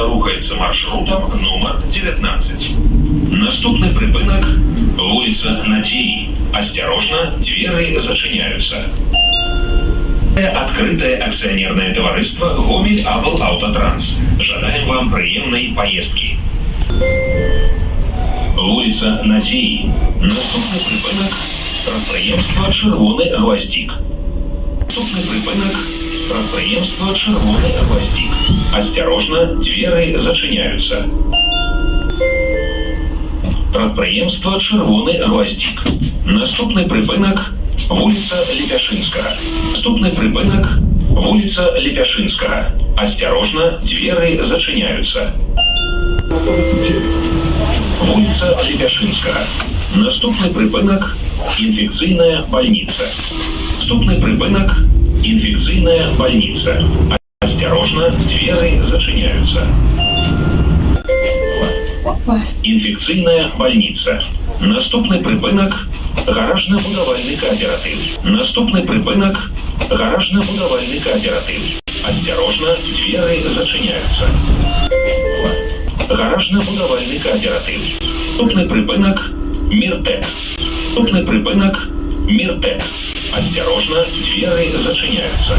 рухається маршрутом номер 19. Наступний припинок – вулиця Надії. Осторожно, двери зачиняются. Открытое акционерное товариство «Гомель Абл Автотранс». Жадаем вам приємної поездки. Вулиця Надії. Наступний припинок – підприємство «Червоний гвоздик». Наступний припинок – підприємство «Червоний гвоздик». Осторожно, двери зачиняются. Підприємство «Червоний гвоздик». Наступний припинок – вулиця Лепяшинського. Наступний припинок – вулиця Лепяшинського. Осторожно, двери зачиняются. Вулиця Лепяшинського. Наступний припинок – інфекційна больниця. Наступний припинок – інфекційна больниця. Осторожно, двери зачиняются. Інфекційна больниця. Наступний припинок – гаражно-будівельний кооператив. Наступний припинок – гаражно-будівельний кооператив. Осторожно, двери зачиняются. Гаражно-будівельний кооператив. Наступний припинок – Міртек. Наступний припинок – Міртек. Осторожно, двери зачиняются.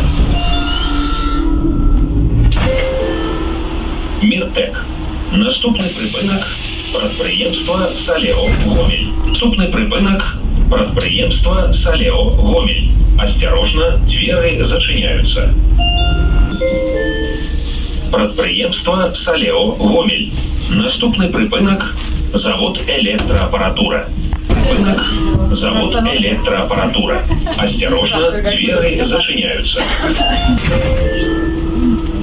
Міртек. Наступний припинок – підприємство «Салео Гомель». Наступний припинок – підприємство «Салео Гомель». Осторожно, двери зачиняются. Підприємство «Салео Гомель». Наступний припинок – завод «Електроапаратура». Припинок – завод «Електроапаратура». Осторожно, двери зачиняются.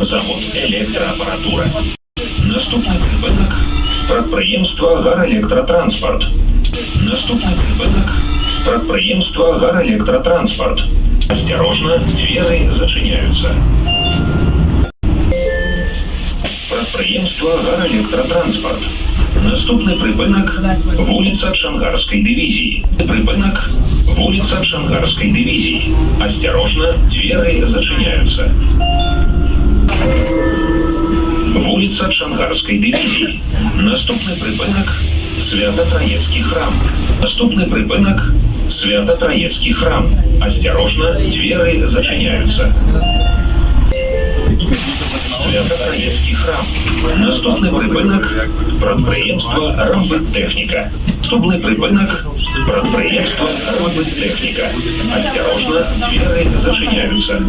Завод «Електроапаратура». Наступний припинок – підприємство «Гарелектротранспорт». Наступний припинок – підприємство «Гарелектротранспорт». Осторожно, двери зачиняются. Підприємство «Гарелектротранспорт». Наступний припинок – вулиця Чангарської дивізії. Припинок – вулиця Чангарської дивізії. Осторожно, двери зачиняются. Вулиця Чангарської дивізії. Наступний припинок – Свято-Троєцький храм. Наступний припинок – Свято-Троєцький храм. Осторожно, двери зачиняются. Свято-Троєцький храм. Наступний припинок – підприємство «Рамбиттехніка». Наступний припинок – підприємство «Рамбиттехніка». Осторожно, двери зачиняются.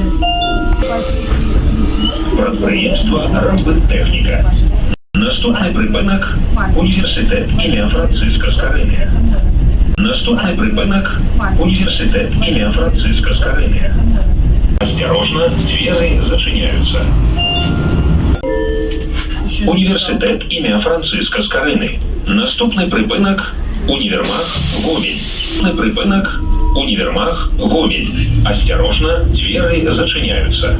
Підприємство «Рамбиттехніка». Наступний припинок – університет ім'я Франциска Скорини. Наступний припинок – університет ім'я Франциска Скорини. Осторожно, двери зачиняются. Університет ім'я Франциска Скорини. Наступний припинок – універмаг Гомель. Наступний припинок – універмаг Гомель. Осторожно, двери зачиняются.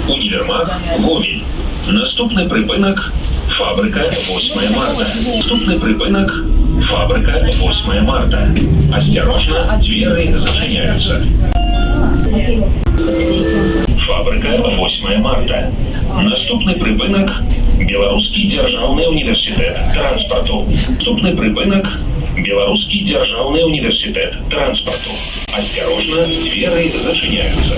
Універмаг Гомель. Наступний припинок – фабрика 8 марта. Наступний припинок – фабрика 8 марта. Осторожно, двери зачиняются. Фабрика 8 марта. Наступний припинок – Белорусский державный университет транспорту. Наступний припинок – Белорусский державный университет транспорту. Осторожно, двери зачиняются.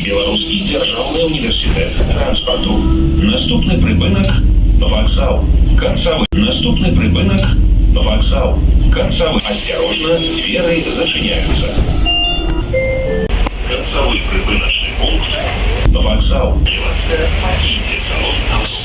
Белорусский державный университет транспорту. Наступний припинок – вокзал Концевый. Наступний припинок – вокзал Концевый. Осторожно, двери зачиняются. Концевый припиночный пункт. Вокзал. Покиньте салон автобуса.